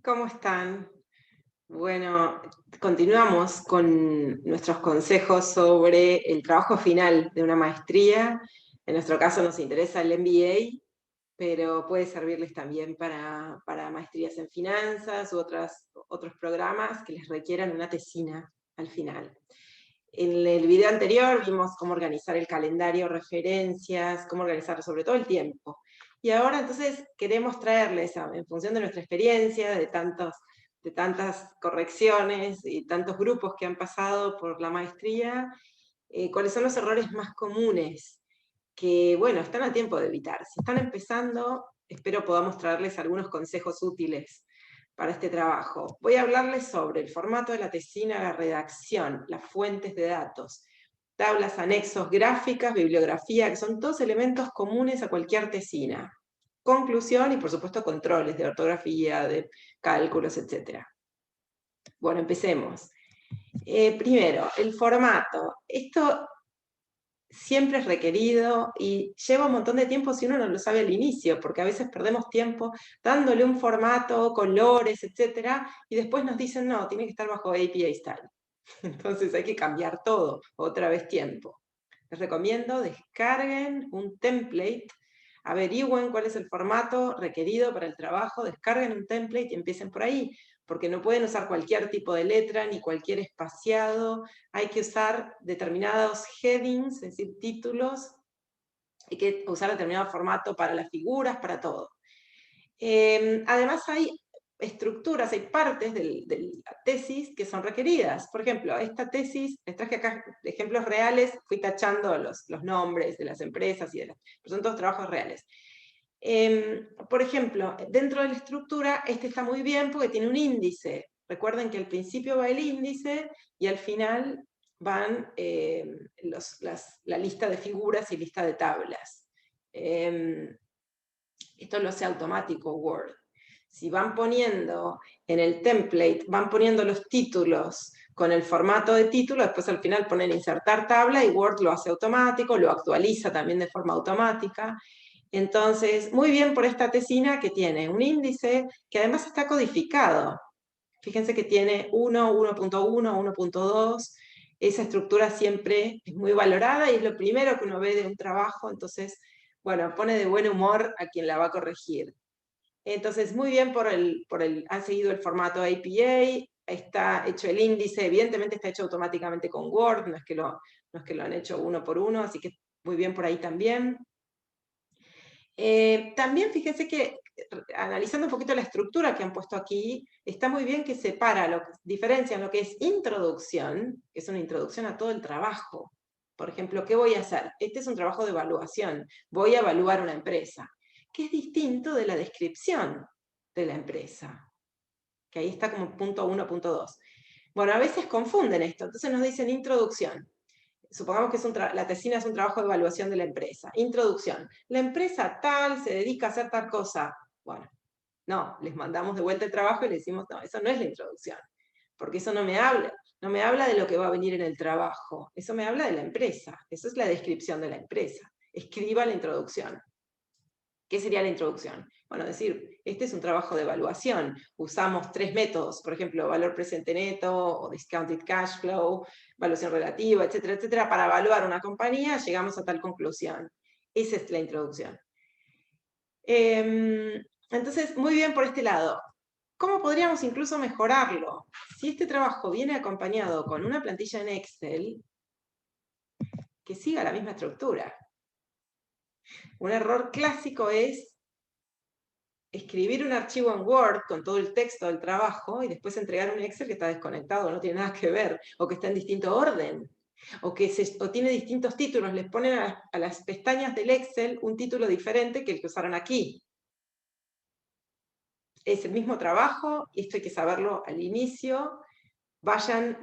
¿Cómo están? Bueno, continuamos con nuestros consejos sobre el trabajo final de una maestría. En nuestro caso nos interesa el MBA, pero puede servirles también para maestrías en finanzas u otros programas que les requieran una tesina al final. En el video anterior vimos cómo organizar el calendario, referencias, cómo organizar sobre todo el tiempo. Y ahora entonces queremos traerles, en función de nuestra experiencia, de tantas correcciones y tantos grupos que han pasado por la maestría, cuáles son los errores más comunes que, bueno, están a tiempo de evitar. Si están empezando, espero podamos traerles algunos consejos útiles para este trabajo. Voy a hablarles sobre el formato de la tesina, la redacción, las fuentes de datos, tablas, anexos, gráficas, bibliografía, que son todos elementos comunes a cualquier tesina. Conclusión y, por supuesto, controles de ortografía, de cálculos, etc. Bueno, empecemos. Primero, el formato. Esto siempre es requerido y lleva un montón de tiempo si uno no lo sabe al inicio, porque a veces perdemos tiempo dándole un formato, colores, etcétera, y después nos dicen, no, tiene que estar bajo APA Style. Entonces hay que cambiar todo, otra vez tiempo. Les recomiendo descarguen un template, averigüen cuál es el formato requerido para el trabajo, descarguen un template y empiecen por ahí, porque no pueden usar cualquier tipo de letra ni cualquier espaciado, hay que usar determinados headings, es decir, títulos, hay que usar determinado formato para las figuras, para todo. Además hay estructuras, hay partes de la tesis que son requeridas. Por ejemplo, esta tesis, les traje acá ejemplos reales, fui tachando los nombres de las empresas y pero son todos trabajos reales. Por ejemplo, dentro de la estructura, este está muy bien porque tiene un índice. Recuerden que al principio va el índice y al final van la lista de figuras y lista de tablas. Esto lo hace automático Word. Si van poniendo en el template, van poniendo los títulos con el formato de título, después al final ponen insertar tabla y Word lo hace automático, lo actualiza también de forma automática. Entonces, muy bien por esta tesina que tiene un índice que además está codificado. Fíjense que tiene 1, 1.1, 1.2. Esa estructura siempre es muy valorada y es lo primero que uno ve de un trabajo, entonces, bueno, pone de buen humor a quien la va a corregir. Entonces, muy bien han seguido el formato APA, está hecho el índice, evidentemente está hecho automáticamente con Word, no es que lo han hecho uno por uno, así que muy bien por ahí también. También fíjense que, analizando un poquito la estructura que han puesto aquí, está muy bien que diferencian lo que es introducción, que es una introducción a todo el trabajo. Por ejemplo, ¿qué voy a hacer? Este es un trabajo de evaluación, voy a evaluar una empresa, que es distinto de la descripción de la empresa, que ahí está como punto 1, punto 2. Bueno, a veces confunden esto, entonces nos dicen introducción. Supongamos que la tesina es un trabajo de evaluación de la empresa. Introducción. La empresa tal se dedica a hacer tal cosa. Bueno, no, les mandamos de vuelta el trabajo y le decimos, no, eso no es la introducción, porque eso no me habla de lo que va a venir en el trabajo, eso me habla de la empresa, eso es la descripción de la empresa. Escriba la introducción. ¿Qué sería la introducción? Bueno, decir, este es un trabajo de evaluación. Usamos 3 métodos, por ejemplo, valor presente neto o discounted cash flow, evaluación relativa, etcétera, etcétera. Para evaluar una compañía llegamos a tal conclusión. Esa es la introducción. Entonces, muy bien por este lado. ¿Cómo podríamos incluso mejorarlo? Si este trabajo viene acompañado con una plantilla en Excel, que siga la misma estructura. Un error clásico es escribir un archivo en Word con todo el texto del trabajo y después entregar un Excel que está desconectado, no tiene nada que ver, o que está en distinto orden, o tiene distintos títulos, les ponen a las pestañas del Excel un título diferente que el que usaron aquí. Es el mismo trabajo, y esto hay que saberlo al inicio, vayan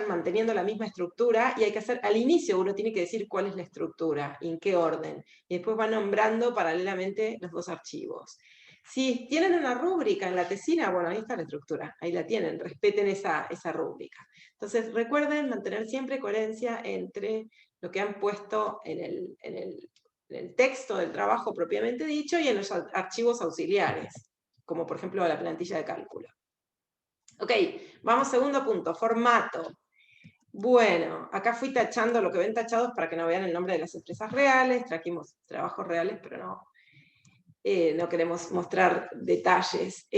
manteniendo la misma estructura, y hay que hacer, al inicio uno tiene que decir cuál es la estructura, y en qué orden, y después va nombrando paralelamente los dos archivos. Si tienen una rúbrica en la tesina, bueno, ahí está la estructura, ahí la tienen, respeten esa rúbrica. Entonces recuerden mantener siempre coherencia entre lo que han puesto en el texto del trabajo propiamente dicho y en los archivos auxiliares. como por ejemplo la plantilla de cálculo. Ok, vamos segundo punto, formato. Bueno, acá fui tachando lo que ven tachados para que no vean el nombre de las empresas reales, trajimos trabajos reales, pero no queremos mostrar detalles.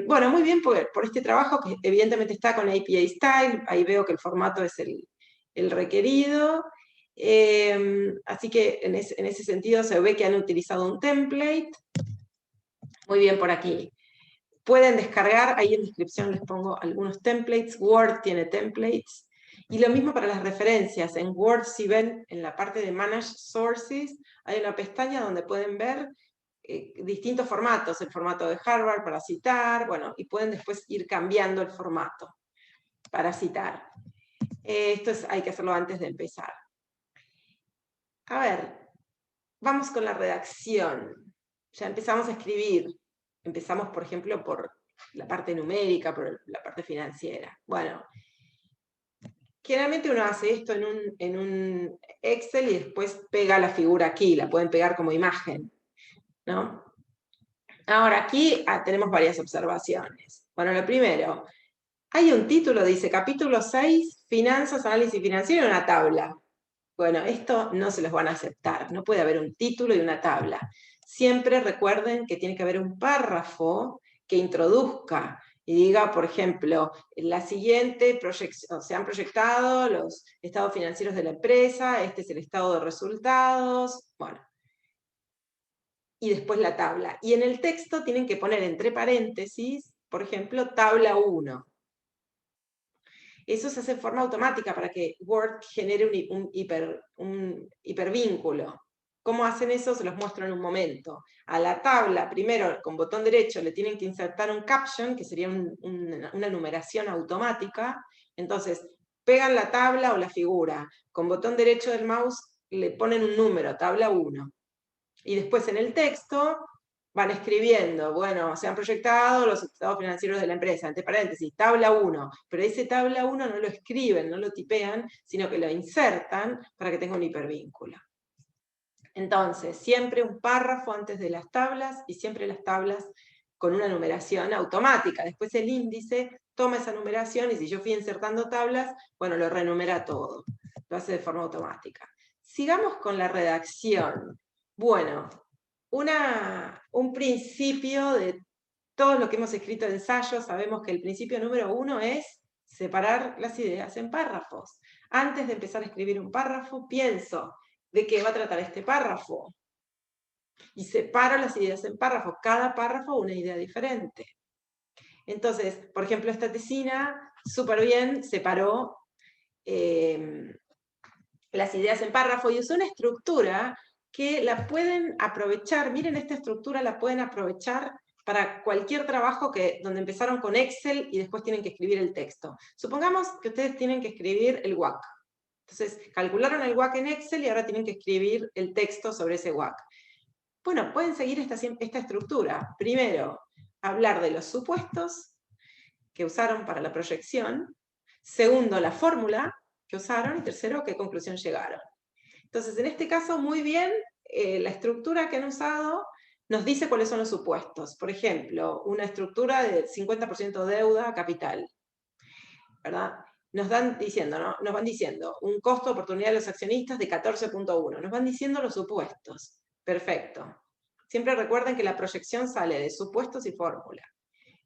Bueno, muy bien por este trabajo, que evidentemente está con API Style, ahí veo que el formato es el requerido, así que en ese sentido se ve que han utilizado un template. Muy bien por aquí. Pueden descargar, ahí en descripción les pongo algunos templates, Word tiene templates, y lo mismo para las referencias. En Word, si ven en la parte de Manage Sources, hay una pestaña donde pueden ver distintos formatos, el formato de Harvard para citar, bueno, y pueden después ir cambiando el formato para citar. Hay que hacerlo antes de empezar. A ver, vamos con la redacción. Ya empezamos a escribir. Empezamos, por ejemplo, por la parte numérica, por la parte financiera. Bueno, generalmente uno hace esto en un Excel y después pega la figura aquí, la pueden pegar como imagen, ¿no? Ahora, aquí tenemos varias observaciones. Bueno, lo primero, hay un título, dice capítulo 6, Finanzas, Análisis Financiero, y una tabla. Bueno, esto no se los van a aceptar, no puede haber un título y una tabla. Siempre recuerden que tiene que haber un párrafo que introduzca y diga, por ejemplo, la siguiente se han proyectado los estados financieros de la empresa, este es el estado de resultados, bueno, y después la tabla. Y en el texto tienen que poner entre paréntesis, por ejemplo, tabla 1. Eso se hace de forma automática para que Word genere un hipervínculo. ¿Cómo hacen eso? Se los muestro en un momento. A la tabla, primero, con botón derecho, le tienen que insertar un caption, que sería una numeración automática. Entonces, pegan la tabla o la figura. Con botón derecho del mouse le ponen un número, tabla 1. Y después en el texto van escribiendo, bueno, se han proyectado los estados financieros de la empresa, entre paréntesis, tabla 1, pero ese tabla 1 no lo escriben, no lo tipean, sino que lo insertan para que tenga un hipervínculo. Entonces, siempre un párrafo antes de las tablas y siempre las tablas con una numeración automática. Después el índice toma esa numeración y si yo fui insertando tablas, bueno, lo renumera todo, lo hace de forma automática. Sigamos con la redacción. Bueno, un principio de todo lo que hemos escrito en ensayos, sabemos que el principio número 1 es separar las ideas en párrafos. Antes de empezar a escribir un párrafo, pienso de qué va a tratar este párrafo. Y separo las ideas en párrafos, cada párrafo una idea diferente. Entonces, por ejemplo, esta tesina súper bien separó las ideas en párrafo y usó una estructura que la pueden aprovechar. Miren, esta estructura la pueden aprovechar para cualquier trabajo donde empezaron con Excel y después tienen que escribir el texto. Supongamos que ustedes tienen que escribir el WACC. Entonces, calcularon el WACC en Excel y ahora tienen que escribir el texto sobre ese WACC. Bueno, pueden seguir esta estructura. Primero, hablar de los supuestos que usaron para la proyección. Segundo, la fórmula que usaron. Y tercero, qué conclusión llegaron. Entonces, en este caso, muy bien, la estructura que han usado nos dice cuáles son los supuestos. Por ejemplo, una estructura de 50% deuda, capital, ¿verdad? Nos van diciendo, ¿no? Nos van diciendo un costo de oportunidad de los accionistas de 14.1. Nos van diciendo los supuestos. Perfecto. Siempre recuerden que la proyección sale de supuestos y fórmula.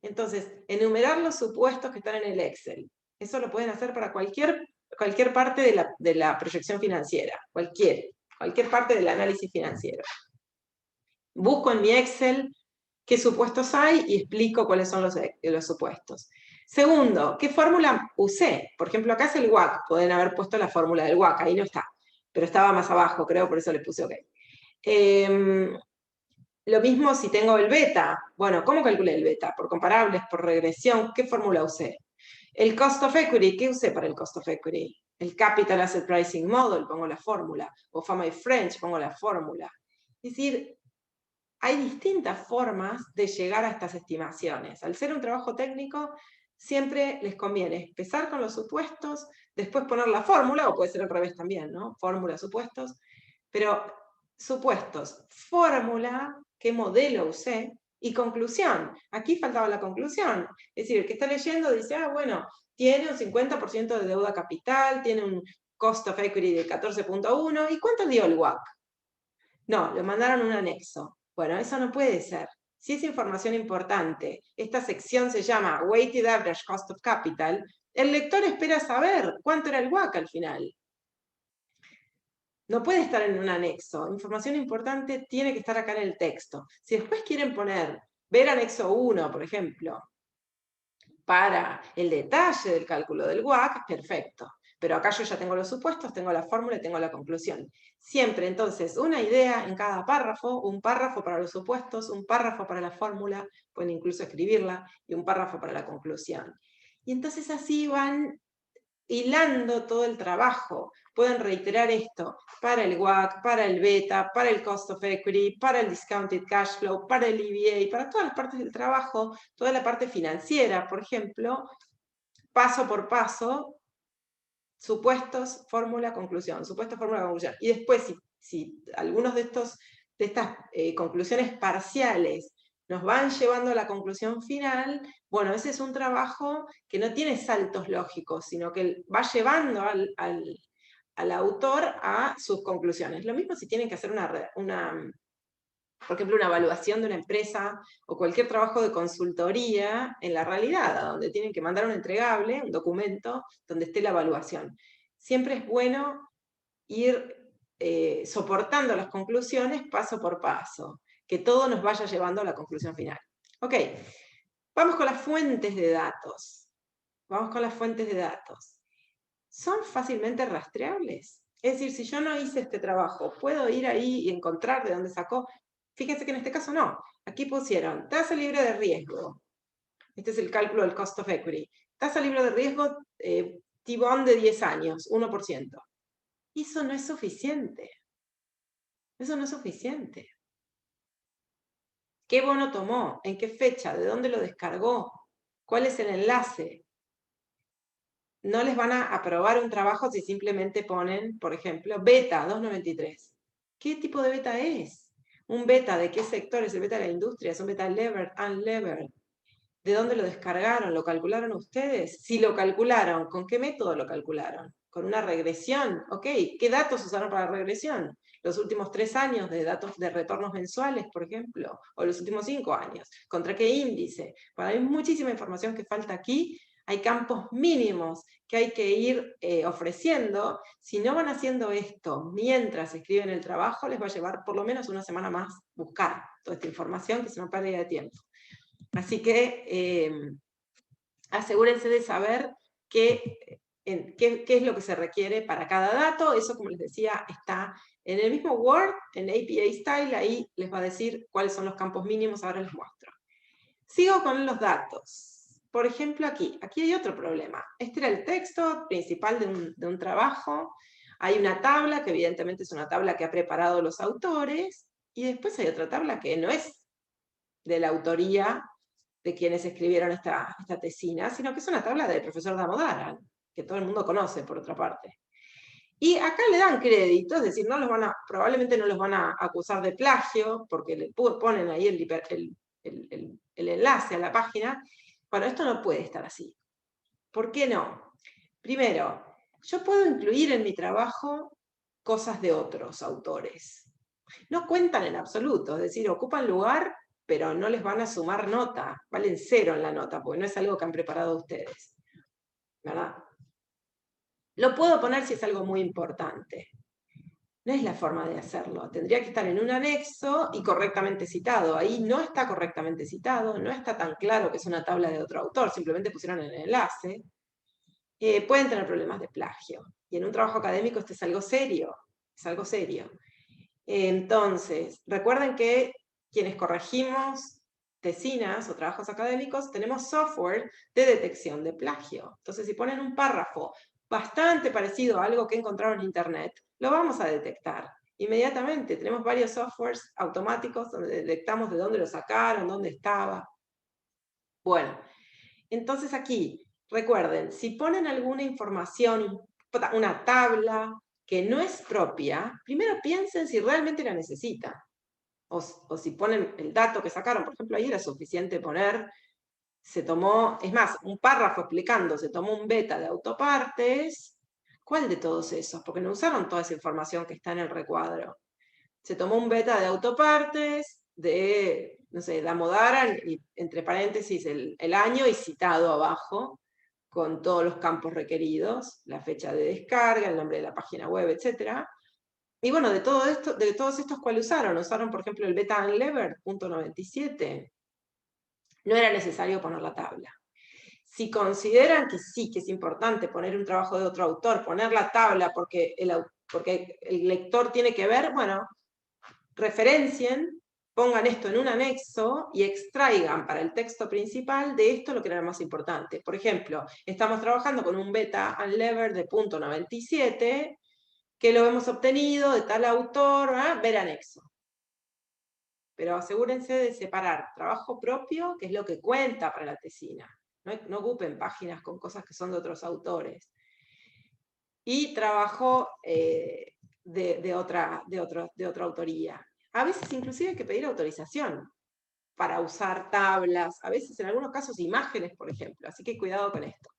Entonces, enumerar los supuestos que están en el Excel. Eso lo pueden hacer para cualquier parte de la proyección financiera. Cualquier parte del análisis financiero. Busco en mi Excel qué supuestos hay y explico cuáles son los supuestos. Segundo, ¿qué fórmula usé? Por ejemplo, acá es el WACC. Pueden haber puesto la fórmula del WACC, ahí no está. Pero estaba más abajo, creo, por eso le puse OK. Lo mismo si tengo el beta. Bueno, ¿cómo calculé el beta? ¿Por comparables? ¿Por regresión? ¿Qué fórmula usé? El cost of equity, ¿qué usé para el cost of equity? El Capital Asset Pricing Model, pongo la fórmula. O Family French, pongo la fórmula. Es decir, hay distintas formas de llegar a estas estimaciones. Al ser un trabajo técnico, siempre les conviene empezar con los supuestos, después poner la fórmula, o puede ser al revés también, ¿no? Fórmula, supuestos. Pero supuestos, fórmula, qué modelo usé, Y conclusión, aquí faltaba la conclusión. Es decir, el que está leyendo dice, ah, bueno, tiene un 50% de deuda capital, tiene un cost of equity de 14.1, ¿y cuánto dio el WACC? No, lo mandaron un anexo. Bueno, eso no puede ser. Si es información importante, esta sección se llama Weighted Average Cost of Capital, el lector espera saber cuánto era el WACC al final. No puede estar en un anexo. Información importante tiene que estar acá en el texto. Si después quieren poner, ver anexo 1, por ejemplo, para el detalle del cálculo del WACC, perfecto. Pero acá yo ya tengo los supuestos, tengo la fórmula y tengo la conclusión. Siempre, entonces, una idea en cada párrafo, un párrafo para los supuestos, un párrafo para la fórmula, pueden incluso escribirla, y un párrafo para la conclusión. Y entonces así van hilando todo el trabajo. Pueden reiterar esto para el WACC, para el beta, para el cost of equity, para el discounted cash flow, para el EVA, para todas las partes del trabajo, toda la parte financiera, por ejemplo, paso por paso, supuestos, fórmula, conclusión, supuestos, fórmula, conclusión. Y después, si algunos de estas conclusiones parciales nos van llevando a la conclusión final, bueno, ese es un trabajo que no tiene saltos lógicos, sino que va llevando al autor a sus conclusiones. Lo mismo si tienen que hacer por ejemplo, una evaluación de una empresa o cualquier trabajo de consultoría en la realidad, donde tienen que mandar un entregable, un documento, donde esté la evaluación. Siempre es bueno ir soportando las conclusiones paso por paso, que todo nos vaya llevando a la conclusión final. Ok, vamos con las fuentes de datos. Vamos con las fuentes de datos. ¿Son fácilmente rastreables? Es decir, si yo no hice este trabajo, ¿puedo ir ahí y encontrar de dónde sacó? Fíjense que en este caso no. Aquí pusieron tasa libre de riesgo. Este es el cálculo del cost of equity. Tasa libre de riesgo T-bond de 10 años, 1%. Eso no es suficiente. Eso no es suficiente. ¿Qué bono tomó? ¿En qué fecha? ¿De dónde lo descargó? ¿Cuál es el enlace? No les van a aprobar un trabajo si simplemente ponen, por ejemplo, beta 293. ¿Qué tipo de beta es? ¿Un beta de qué sector? ¿Es el beta de la industria? ¿Es un beta levered, unlevered? ¿De dónde lo descargaron? ¿Lo calcularon ustedes? Si lo calcularon, ¿con qué método lo calcularon? ¿Con una regresión? ¿Ok? ¿Qué datos usaron para la regresión? ¿Los últimos 3 años de datos de retornos mensuales, por ejemplo? ¿O los últimos 5 años? ¿Contra qué índice? Bueno, hay muchísima información que falta aquí. Hay campos mínimos que hay que ir ofreciendo. Si no van haciendo esto mientras escriben el trabajo, les va a llevar por lo menos una semana más buscar toda esta información, que es una pérdida de tiempo. Así que asegúrense de saber qué es lo que se requiere para cada dato. Eso, como les decía, está en el mismo Word, en APA Style, ahí les va a decir cuáles son los campos mínimos, ahora les muestro. Sigo con los datos. Por ejemplo, aquí hay otro problema. Este era el texto principal de un trabajo. Hay una tabla, que evidentemente es una tabla que ha preparado los autores, y después hay otra tabla que no es de la autoría de quienes escribieron esta tesina, sino que es una tabla del profesor Damodaran, que todo el mundo conoce, por otra parte. Y acá le dan crédito, es decir, probablemente no los van a acusar de plagio, porque le ponen ahí el enlace a la página. Bueno, esto no puede estar así. ¿Por qué no? Primero, yo puedo incluir en mi trabajo cosas de otros autores. No cuentan en absoluto, es decir, ocupan lugar, pero no les van a sumar nota, valen 0 en la nota, porque no es algo que han preparado ustedes, ¿verdad? Lo puedo poner si es algo muy importante. No es la forma de hacerlo. Tendría que estar en un anexo y correctamente citado. Ahí no está correctamente citado, no está tan claro que es una tabla de otro autor, simplemente pusieron el enlace. Pueden tener problemas de plagio. Y en un trabajo académico esto es algo serio. Es algo serio. Entonces, recuerden que quienes corregimos tesinas o trabajos académicos tenemos software de detección de plagio. Entonces, si ponen un párrafo bastante parecido a algo que encontraron en internet, lo vamos a detectar inmediatamente. Tenemos varios softwares automáticos donde detectamos de dónde lo sacaron, dónde estaba. Bueno, entonces aquí, recuerden, si ponen alguna información, una tabla que no es propia, primero piensen si realmente la necesitan. o si ponen el dato que sacaron, por ejemplo, ahí era suficiente poner, se tomó, es más, un párrafo explicando, se tomó un beta de autopartes. ¿Cuál de todos esos? Porque no usaron toda esa información que está en el recuadro. Se tomó un beta de autopartes, de, no sé, Damodaran, y entre paréntesis el año y citado abajo, con todos los campos requeridos, la fecha de descarga, el nombre de la página web, etc. Y bueno, de todo esto, de todos estos, ¿cuál usaron? Usaron, por ejemplo, el beta unlevered .97. No era necesario poner la tabla. Si consideran que sí, que es importante poner un trabajo de otro autor, poner la tabla porque el lector tiene que ver, bueno, referencien, pongan esto en un anexo y extraigan para el texto principal de esto lo que era lo más importante. Por ejemplo, estamos trabajando con un beta unlevered de .97, que lo hemos obtenido de tal autor, ver anexo. Pero asegúrense de separar trabajo propio, que es lo que cuenta para la tesina. No ocupen páginas con cosas que son de otros autores. Y trabajo de otra autoría. A veces inclusive hay que pedir autorización para usar tablas, a veces en algunos casos imágenes, por ejemplo. Así que cuidado con esto.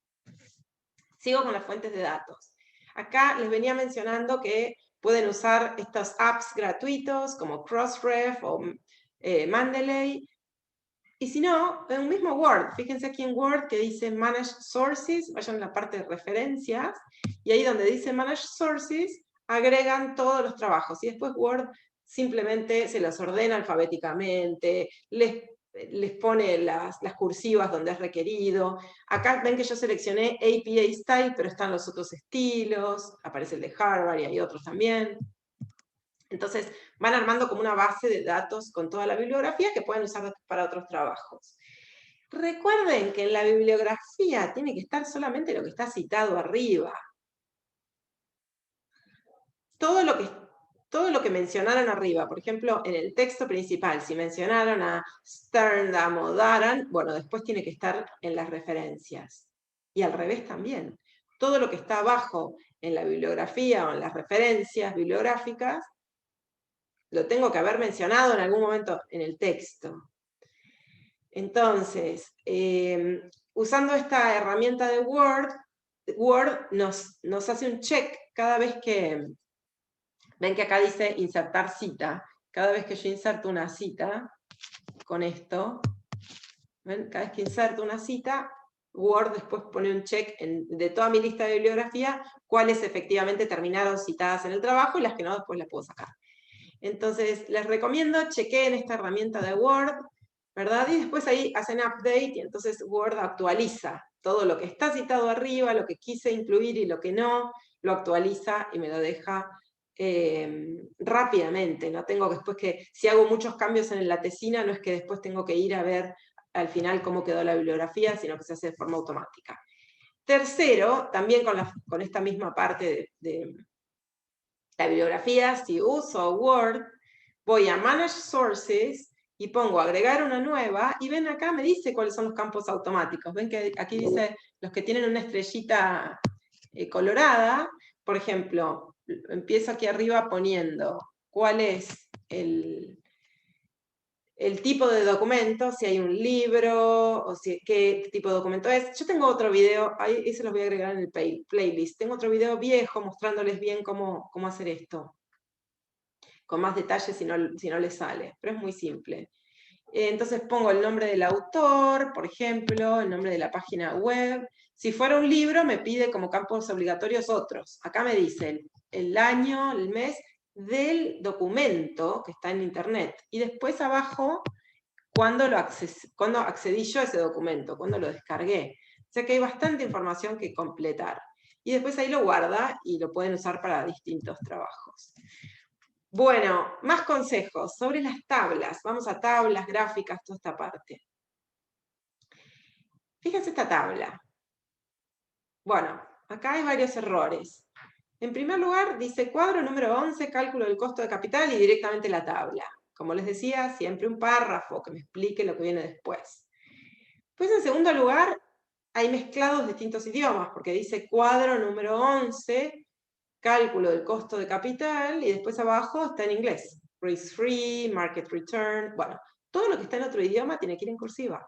Sigo con las fuentes de datos. Acá les venía mencionando que pueden usar estos apps gratuitos como Crossref o Mendeley. Y si no, en un mismo Word, fíjense aquí en Word que dice Manage Sources, vayan a la parte de referencias, y ahí donde dice Manage Sources, agregan todos los trabajos, y después Word simplemente se los ordena alfabéticamente, les pone las cursivas donde es requerido. Acá ven que yo seleccioné APA Style, pero están los otros estilos, aparece el de Harvard y hay otros también. Entonces van armando como una base de datos con toda la bibliografía que pueden usar para otros trabajos. Recuerden que en la bibliografía tiene que estar solamente lo que está citado arriba. Todo lo que mencionaron arriba, por ejemplo, en el texto principal, si mencionaron a Stern, Damodaran, bueno, después tiene que estar en las referencias. Y al revés también. Todo lo que está abajo en la bibliografía o en las referencias bibliográficas lo tengo que haber mencionado en algún momento en el texto. Entonces, usando esta herramienta de Word, Word nos hace un check cada vez que, ven que acá dice insertar cita, cada vez que yo inserto una cita con esto, ¿ven? Cada vez que inserto una cita, Word después pone un check de toda mi lista de bibliografía, cuáles efectivamente terminaron citadas en el trabajo y las que no, después las puedo sacar. Entonces, les recomiendo, chequeen esta herramienta de Word, ¿verdad? Y después ahí hacen update y entonces Word actualiza todo lo que está citado arriba, lo que quise incluir y lo que no, lo actualiza y me lo deja rápidamente. No tengo después que, si hago muchos cambios en la tesina, no es que después tengo que ir a ver al final cómo quedó la bibliografía, sino que se hace de forma automática. Tercero, también con esta misma parte de la bibliografía, si uso Word, voy a Manage Sources y pongo agregar una nueva, y ven acá me dice cuáles son los campos automáticos. Ven que aquí dice los que tienen una estrellita colorada. Por ejemplo, empiezo aquí arriba poniendo cuál es el tipo de documento, si hay un libro, o qué tipo de documento es. Yo tengo otro video, ahí se los voy a agregar en el playlist. Tengo otro video viejo mostrándoles bien cómo hacer esto, con más detalles si no les sale, pero es muy simple. Entonces pongo el nombre del autor, por ejemplo, el nombre de la página web. Si fuera un libro, me pide como campos obligatorios otros. Acá me dice el año, el mes del documento que está en internet. Y después abajo, cuándo accedí yo a ese documento, cuándo lo descargué. O sea que hay bastante información que completar. Y después ahí lo guarda y lo pueden usar para distintos trabajos. Bueno, más consejos sobre las tablas. Vamos a tablas, gráficas, toda esta parte. Fíjense esta tabla. Bueno, acá hay varios errores. En primer lugar, dice cuadro número 11, cálculo del costo de capital, y directamente la tabla. Como les decía, siempre un párrafo que me explique lo que viene después. Pues en segundo lugar, hay mezclados distintos idiomas, porque dice cuadro número 11, cálculo del costo de capital, y después abajo está en inglés. risk free, market return, bueno, todo lo que está en otro idioma tiene que ir en cursiva.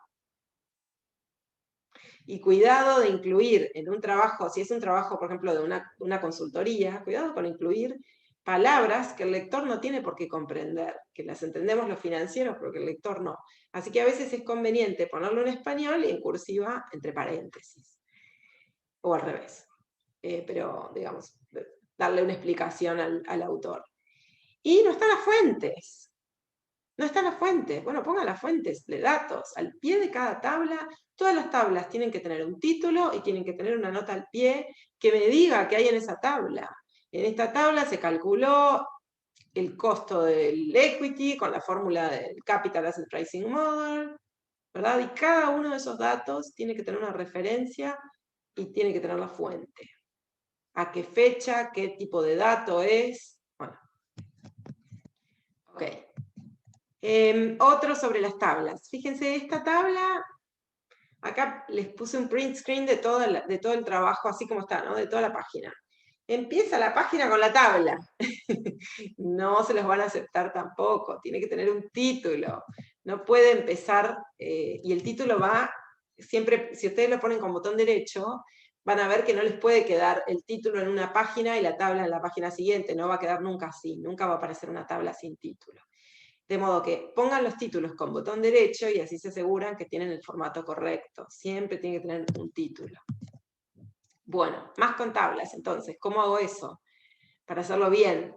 Y cuidado de incluir en un trabajo, si es un trabajo, por ejemplo, de una consultoría, cuidado con incluir palabras que el lector no tiene por qué comprender, que las entendemos los financieros, pero que el lector no. Así que a veces es conveniente ponerlo en español y en cursiva entre paréntesis. O al revés. Pero, digamos, darle una explicación al autor. Y no están las fuentes. No están las fuentes. Bueno, pongan las fuentes de datos al pie de cada tabla. Todas las tablas tienen que tener un título y tienen que tener una nota al pie que me diga qué hay en esa tabla. En esta tabla se calculó el costo del equity con la fórmula del Capital Asset Pricing Model, ¿verdad? Y cada uno de esos datos tiene que tener una referencia y tiene que tener la fuente. ¿A qué fecha? ¿Qué tipo de dato es? Bueno. Ok. Otro sobre las tablas. Fíjense, esta tabla, acá les puse un print screen de todo el trabajo, así como está, ¿no? De toda la página. Empieza la página con la tabla. No se los van a aceptar tampoco, tiene que tener un título. No puede empezar, y el título va, siempre, si ustedes lo ponen con botón derecho, van a ver que no les puede quedar el título en una página y la tabla en la página siguiente, no va a quedar nunca así, nunca va a aparecer una tabla sin título. De modo que pongan los títulos con botón derecho y así se aseguran que tienen el formato correcto. Siempre tiene que tener un título. Bueno, más con tablas, entonces, ¿cómo hago eso? Para hacerlo bien.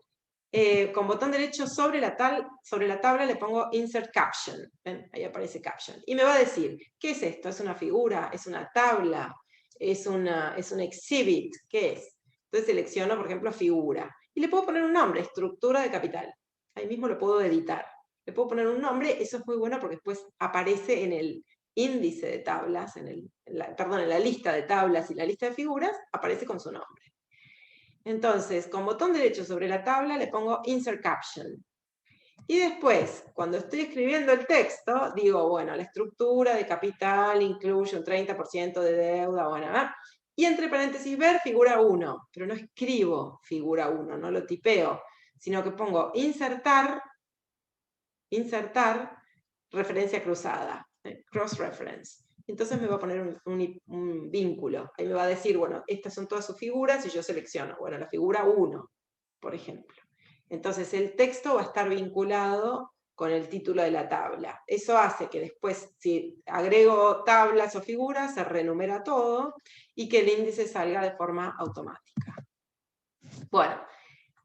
Con botón derecho sobre la tabla le pongo Insert Caption. ¿Ven? Ahí aparece Caption. Y me va a decir, ¿qué es esto? ¿Es una figura? ¿Es una tabla? ¿Es un exhibit? ¿Qué es? Entonces selecciono, por ejemplo, figura. Y le puedo poner un nombre, estructura de capital. Ahí mismo lo puedo editar. Le puedo poner un nombre, eso es muy bueno porque después aparece en el índice de tablas, en la lista de tablas y la lista de figuras, aparece con su nombre. Entonces, con botón derecho sobre la tabla le pongo Insert Caption. Y después, cuando estoy escribiendo el texto, digo, bueno, la estructura de capital incluye un 30% de deuda, bueno, y entre paréntesis ver figura 1, pero no escribo figura 1, no lo tipeo, sino que pongo insertar, referencia cruzada, cross-reference. Entonces me va a poner un vínculo. Ahí me va a decir, bueno, estas son todas sus figuras y yo selecciono, bueno, la figura 1, por ejemplo. Entonces el texto va a estar vinculado con el título de la tabla. Eso hace que después, si agrego tablas o figuras, se renumera todo y que el índice salga de forma automática. Bueno,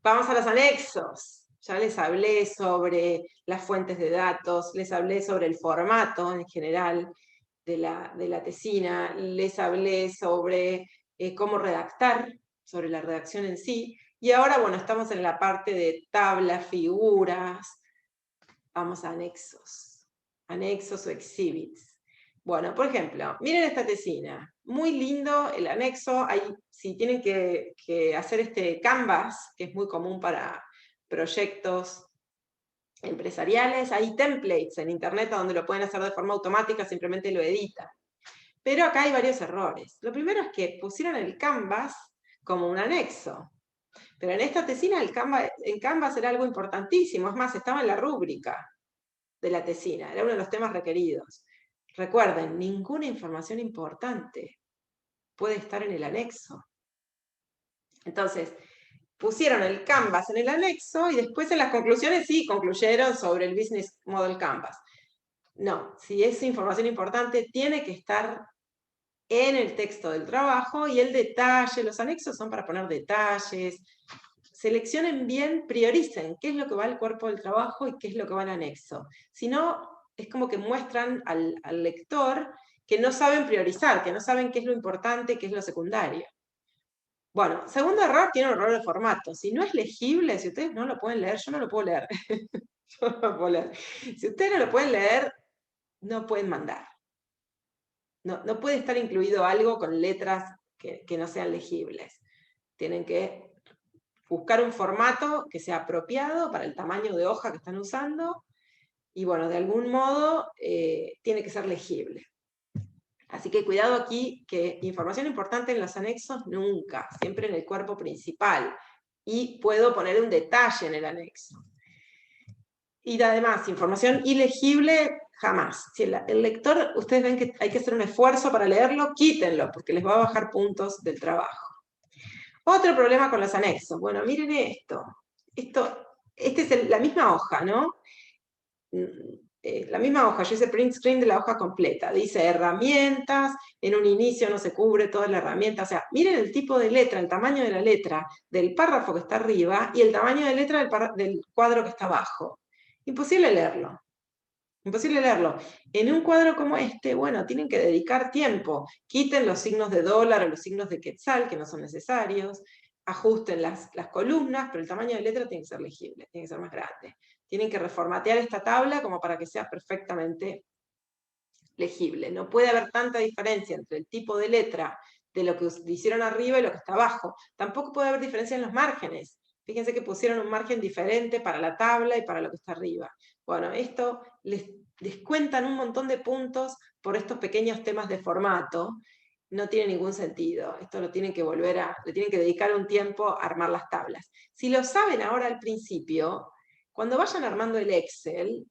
vamos a los anexos. Ya les hablé sobre las fuentes de datos, les hablé sobre el formato en general de la tesina, les hablé sobre cómo redactar, sobre la redacción en sí, y ahora, bueno, estamos en la parte de tablas, figuras, vamos a anexos o exhibits. Bueno, por ejemplo, miren esta tesina, muy lindo el anexo, si tienen que hacer este Canvas, que es muy común para proyectos empresariales, hay templates en internet donde lo pueden hacer de forma automática, simplemente lo editan. Pero acá hay varios errores. Lo primero es que pusieron el Canvas como un anexo. Pero en esta tesina el Canvas era algo importantísimo, es más, estaba en la rúbrica de la tesina, era uno de los temas requeridos. Recuerden, ninguna información importante puede estar en el anexo. Entonces, pusieron el Canvas en el anexo y después en las conclusiones sí concluyeron sobre el Business Model Canvas. No, si es información importante, tiene que estar en el texto del trabajo y el detalle, los anexos son para poner detalles. Seleccionen bien, prioricen qué es lo que va al cuerpo del trabajo y qué es lo que va al anexo. Si no, es como que muestran al lector que no saben priorizar, que no saben qué es lo importante, qué es lo secundario. Bueno, segundo error, tiene un error de formato. Si no es legible, si ustedes no lo pueden leer, yo no lo puedo leer. Yo no lo puedo leer. Si ustedes no lo pueden leer, no pueden mandar. No puede estar incluido algo con letras que no sean legibles. Tienen que buscar un formato que sea apropiado para el tamaño de hoja que están usando y bueno, de algún modo tiene que ser legible. Así que cuidado aquí, que información importante en los anexos nunca, siempre en el cuerpo principal. Y puedo poner un detalle en el anexo. Y además, información ilegible, jamás. Si el lector, ustedes ven que hay que hacer un esfuerzo para leerlo, quítenlo, porque les va a bajar puntos del trabajo. Otro problema con los anexos. Bueno, miren esto. Este es la misma hoja, ¿no? La misma hoja, yo hice print screen de la hoja completa. Dice herramientas, en un inicio no se cubre toda la herramienta. O sea, miren el tipo de letra, el tamaño de la letra del párrafo que está arriba y el tamaño de letra del cuadro que está abajo. Imposible leerlo. Imposible leerlo. En un cuadro como este, bueno, tienen que dedicar tiempo. Quiten los signos de dólar o los signos de quetzal, que no son necesarios. Ajusten las columnas, pero el tamaño de letra tiene que ser legible, tiene que ser más grande. Tienen que reformatear esta tabla como para que sea perfectamente legible. No puede haber tanta diferencia entre el tipo de letra de lo que hicieron arriba y lo que está abajo. Tampoco puede haber diferencia en los márgenes. Fíjense que pusieron un margen diferente para la tabla y para lo que está arriba. Bueno, esto les descuentan un montón de puntos por estos pequeños temas de formato. No tiene ningún sentido. Esto lo tienen que le tienen que dedicar un tiempo a armar las tablas. Si lo saben ahora al principio, cuando vayan armando el Excel,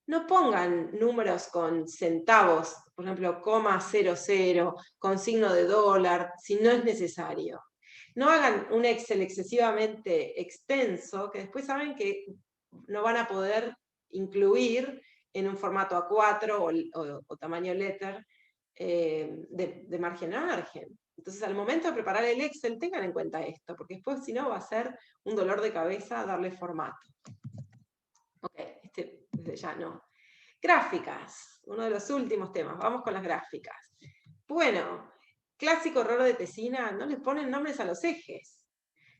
no pongan números con centavos, por ejemplo, coma 00, con signo de dólar, si no es necesario. No hagan un Excel excesivamente extenso, que después saben que no van a poder incluir en un formato A4 o tamaño letter de margen a margen. Entonces, al momento de preparar el Excel, tengan en cuenta esto, porque después, si no, va a ser un dolor de cabeza darle formato. Ok, desde ya no. Gráficas, uno de los últimos temas. Vamos con las gráficas. Bueno, clásico error de Tesina, no les ponen nombres a los ejes.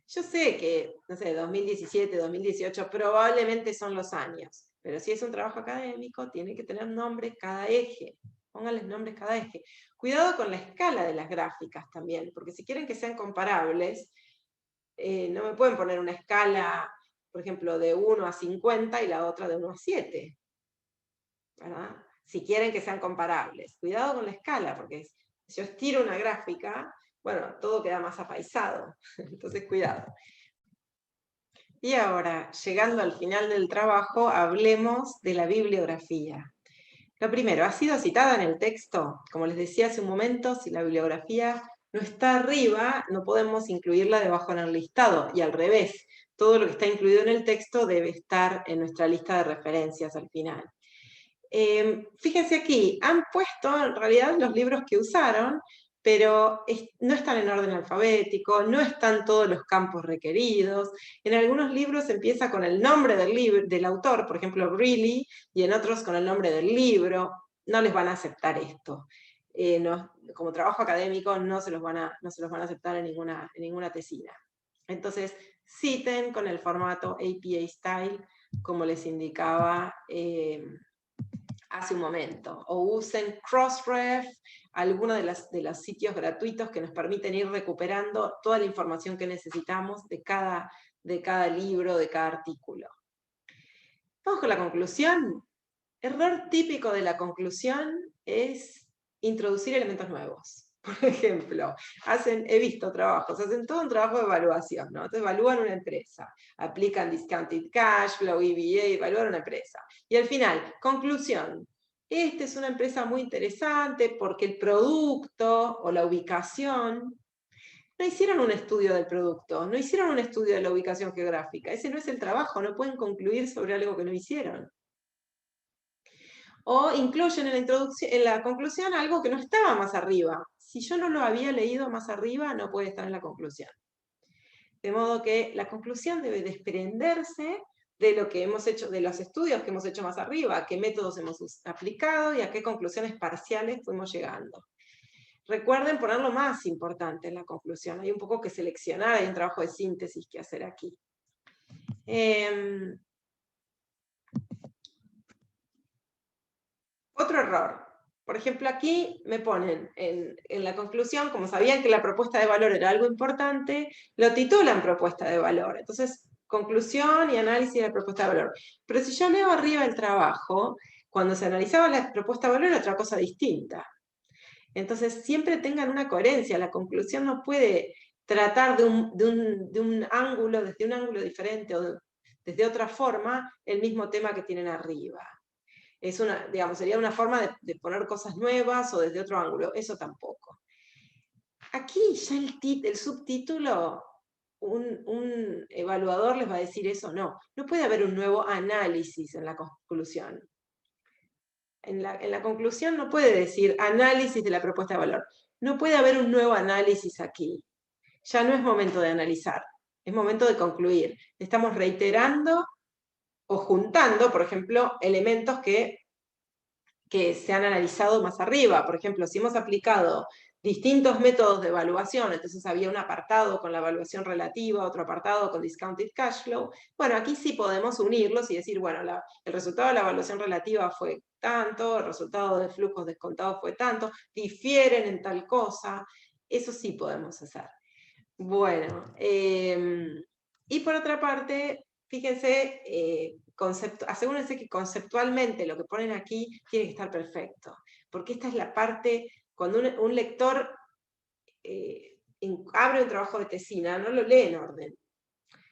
Yo sé que, no sé, 2017, 2018 probablemente son los años, pero si es un trabajo académico, tiene que tener nombres cada eje. Pónganles nombres cada eje. Cuidado con la escala de las gráficas también, porque si quieren que sean comparables, no me pueden poner una escala, por ejemplo, de 1 a 50 y la otra de 1 a 7. ¿Verdad? Si quieren que sean comparables. Cuidado con la escala, porque si yo estiro una gráfica, bueno, todo queda más apaisado. Entonces, cuidado. Y ahora, llegando al final del trabajo, hablemos de la bibliografía. Lo primero, ¿ha sido citada en el texto? Como les decía hace un momento, si la bibliografía no está arriba, no podemos incluirla debajo en el listado, y al revés, todo lo que está incluido en el texto debe estar en nuestra lista de referencias al final. Fíjense aquí, han puesto en realidad los libros que usaron, pero no están en orden alfabético, no están todos los campos requeridos. En algunos libros empieza con el nombre del autor, por ejemplo, Greeley, y en otros con el nombre del libro. No les van a aceptar esto. Como trabajo académico no se los van a aceptar en ninguna tesina. Entonces, citen con el formato APA Style, como les indicaba hace un momento, o usen Crossref, alguno de los sitios gratuitos que nos permiten ir recuperando toda la información que necesitamos de cada libro, de cada artículo. Vamos con la conclusión. Error típico de la conclusión es introducir elementos nuevos. Por ejemplo, he visto trabajos, hacen todo un trabajo de evaluación, ¿no? Entonces evalúan una empresa, aplican discounted cash flow, EVA, evalúan una empresa. Y al final, conclusión, esta es una empresa muy interesante porque el producto o la ubicación, no hicieron un estudio del producto, no hicieron un estudio de la ubicación geográfica, ese no es el trabajo, no pueden concluir sobre algo que no hicieron. O incluyen en la conclusión algo que no estaba más arriba. Si yo no lo había leído más arriba, no puede estar en la conclusión. De modo que la conclusión debe desprenderse de lo que hemos hecho, de los estudios que hemos hecho más arriba, a qué métodos hemos aplicado y a qué conclusiones parciales fuimos llegando. Recuerden poner lo más importante en la conclusión. Hay un poco que seleccionar, hay un trabajo de síntesis que hacer aquí. Otro error. Por ejemplo, aquí me ponen en la conclusión, como sabían que la propuesta de valor era algo importante, lo titulan propuesta de valor. Entonces, conclusión y análisis de la propuesta de valor. Pero si yo leo arriba el trabajo, cuando se analizaba la propuesta de valor era otra cosa distinta. Entonces, siempre tengan una coherencia. La conclusión no puede tratar de un ángulo, desde un ángulo diferente, o desde otra forma el mismo tema que tienen arriba. Es una, digamos, sería una forma de poner cosas nuevas o desde otro ángulo, eso tampoco. Aquí ya el subtítulo, un evaluador les va a decir eso, no puede haber un nuevo análisis en la conclusión. En la conclusión no puede decir análisis de la propuesta de valor. No puede haber un nuevo análisis aquí. Ya no es momento de analizar, es momento de concluir. Estamos reiterando o juntando, por ejemplo, elementos que se han analizado más arriba. Por ejemplo, si hemos aplicado distintos métodos de evaluación, entonces había un apartado con la evaluación relativa, otro apartado con discounted cash flow, bueno, aquí sí podemos unirlos y decir, bueno, el resultado de la evaluación relativa fue tanto, el resultado de flujos descontados fue tanto, difieren en tal cosa, eso sí podemos hacer. Bueno, y por otra parte, fíjense, asegúrense que conceptualmente lo que ponen aquí tiene que estar perfecto, porque esta es la parte, cuando un lector abre un trabajo de tesina, no lo lee en orden,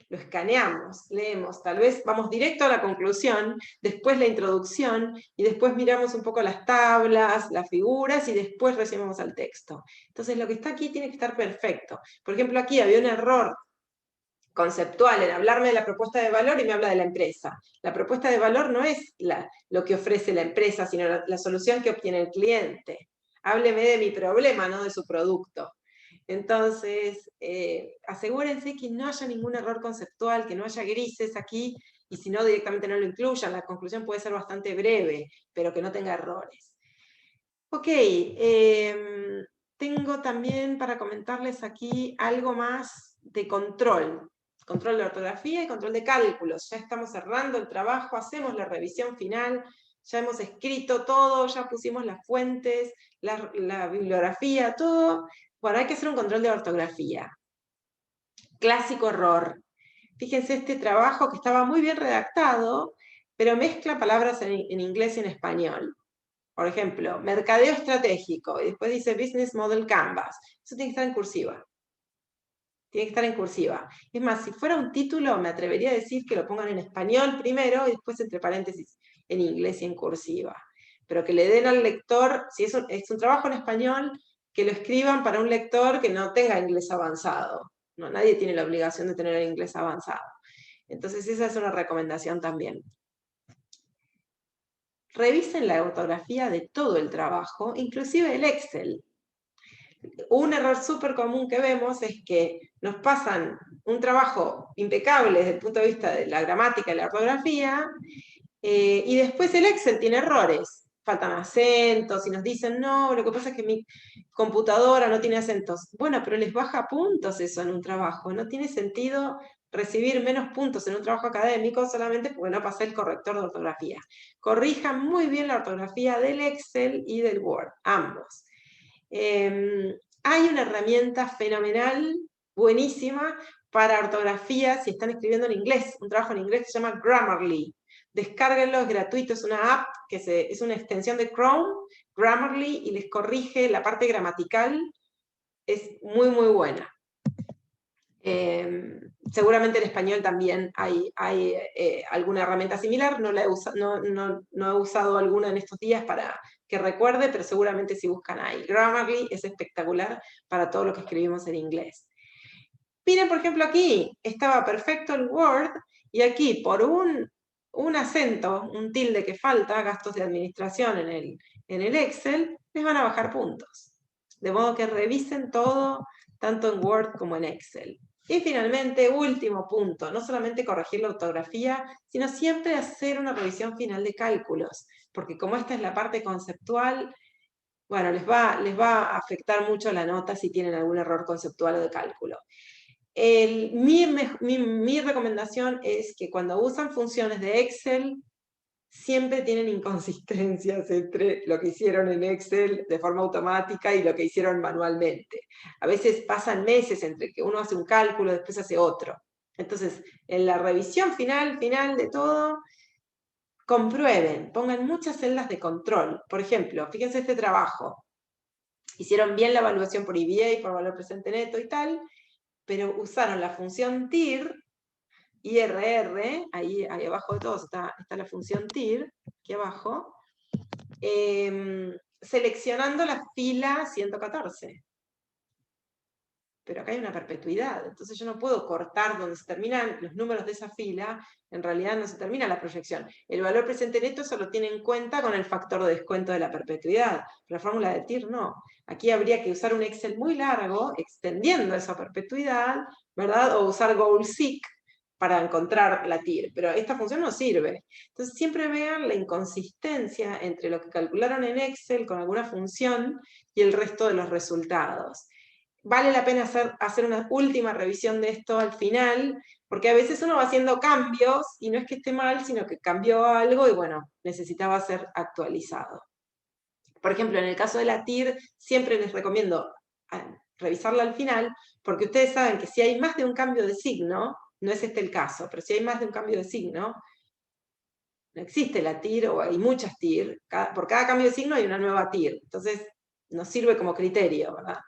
lo escaneamos, leemos, tal vez vamos directo a la conclusión, después la introducción, y después miramos un poco las tablas, las figuras, y después recién vamos al texto. Entonces lo que está aquí tiene que estar perfecto. Por ejemplo, aquí había un error conceptual en hablarme de la propuesta de valor y me habla de la empresa. La propuesta de valor no es lo que ofrece la empresa, sino la solución que obtiene el cliente. Hábleme de mi problema, no de su producto. Entonces, asegúrense que no haya ningún error conceptual, que no haya grises aquí, y si no, directamente no lo incluyan. La conclusión puede ser bastante breve, pero que no tenga errores. Ok, tengo también para comentarles aquí algo más de control. Control de ortografía y control de cálculos. Ya estamos cerrando el trabajo, hacemos la revisión final, ya hemos escrito todo, ya pusimos las fuentes, la bibliografía, todo. Bueno, hay que hacer un control de ortografía. Clásico error. Fíjense este trabajo que estaba muy bien redactado, pero mezcla palabras en inglés y en español. Por ejemplo, mercadeo estratégico, y después dice Business Model Canvas. Eso tiene que estar en cursiva. Tiene que estar en cursiva. Es más, si fuera un título, me atrevería a decir que lo pongan en español primero y después entre paréntesis en inglés y en cursiva. Pero que le den al lector, si es un trabajo en español, que lo escriban para un lector que no tenga inglés avanzado. No, nadie tiene la obligación de tener el inglés avanzado. Entonces esa es una recomendación también. Revisen la ortografía de todo el trabajo, inclusive el Excel. Un error súper común que vemos es que nos pasan un trabajo impecable desde el punto de vista de la gramática y la ortografía, y después el Excel tiene errores. Faltan acentos y nos dicen, no, lo que pasa es que mi computadora no tiene acentos. Bueno, pero les baja puntos eso en un trabajo. No tiene sentido recibir menos puntos en un trabajo académico solamente porque no pasé el corrector de ortografía. Corrijan muy bien la ortografía del Excel y del Word, ambos. Hay una herramienta fenomenal, buenísima, para ortografía si están escribiendo en inglés, un trabajo en inglés que se llama Grammarly. Descárguenlo, es gratuito, es una app que es una extensión de Chrome, Grammarly, y les corrige la parte gramatical, es muy, muy buena. Seguramente en español también hay alguna herramienta similar, no he usado alguna en estos días para que recuerde, pero seguramente si buscan ahí. Grammarly es espectacular para todo lo que escribimos en inglés. Miren, por ejemplo, aquí estaba perfecto el Word, y aquí por un acento, un tilde que falta, gastos de administración en el Excel, les van a bajar puntos. De modo que revisen todo, tanto en Word como en Excel. Y finalmente, último punto, no solamente corregir la ortografía, sino siempre hacer una revisión final de cálculos, porque como esta es la parte conceptual, bueno, les va a afectar mucho la nota si tienen algún error conceptual o de cálculo. Mi recomendación es que cuando usan funciones de Excel, siempre tienen inconsistencias entre lo que hicieron en Excel de forma automática y lo que hicieron manualmente. A veces pasan meses entre que uno hace un cálculo y después hace otro. Entonces, en la revisión final de todo, comprueben, pongan muchas celdas de control. Por ejemplo, fíjense este trabajo. Hicieron bien la evaluación por EVA, por valor presente neto y tal, pero usaron la función TIR IRR, ahí abajo de todos está la función TIR, aquí abajo, seleccionando la fila 114. Pero acá hay una perpetuidad, entonces yo no puedo cortar donde se terminan los números de esa fila, en realidad no se termina la proyección. El valor presente neto solo tiene en cuenta con el factor de descuento de la perpetuidad, pero la fórmula de TIR no. Aquí habría que usar un Excel muy largo, extendiendo esa perpetuidad, ¿verdad? O usar GoalSeek para encontrar la TIR, pero esta función no sirve. Entonces siempre vean la inconsistencia entre lo que calcularon en Excel con alguna función y el resto de los resultados. Vale la pena hacer una última revisión de esto al final, porque a veces uno va haciendo cambios y no es que esté mal, sino que cambió algo y bueno, necesitaba ser actualizado. Por ejemplo, en el caso de la TIR, siempre les recomiendo revisarla al final, porque ustedes saben que si hay más de un cambio de signo, no es este el caso, pero si hay más de un cambio de signo, no existe la TIR o hay muchas TIR, por cada cambio de signo hay una nueva TIR, entonces nos sirve como criterio, ¿verdad?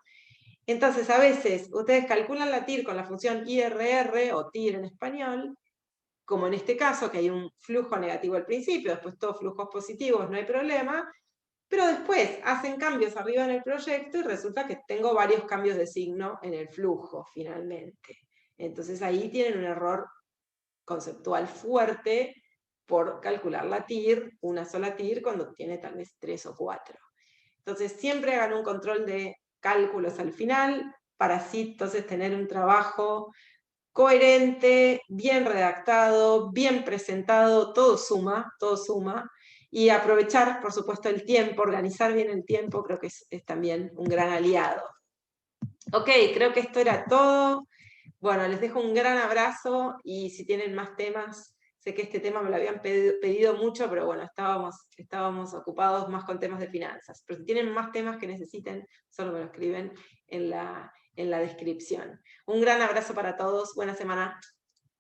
Entonces, a veces ustedes calculan la TIR con la función IRR o TIR en español, como en este caso, que hay un flujo negativo al principio, después todos flujos positivos, no hay problema, pero después hacen cambios arriba en el proyecto y resulta que tengo varios cambios de signo en el flujo, finalmente. Entonces ahí tienen un error conceptual fuerte por calcular la TIR, una sola TIR, cuando tiene tal vez 3 o 4. Entonces siempre hagan un control de cálculos al final, para así entonces tener un trabajo coherente, bien redactado, bien presentado, todo suma, y aprovechar, por supuesto, el tiempo, organizar bien el tiempo, creo que es también un gran aliado. Ok, creo que esto era todo. Bueno, les dejo un gran abrazo y si tienen más temas, sé que este tema me lo habían pedido mucho, pero bueno, estábamos ocupados más con temas de finanzas. Pero si tienen más temas que necesiten, solo me lo escriben en la descripción. Un gran abrazo para todos, buena semana.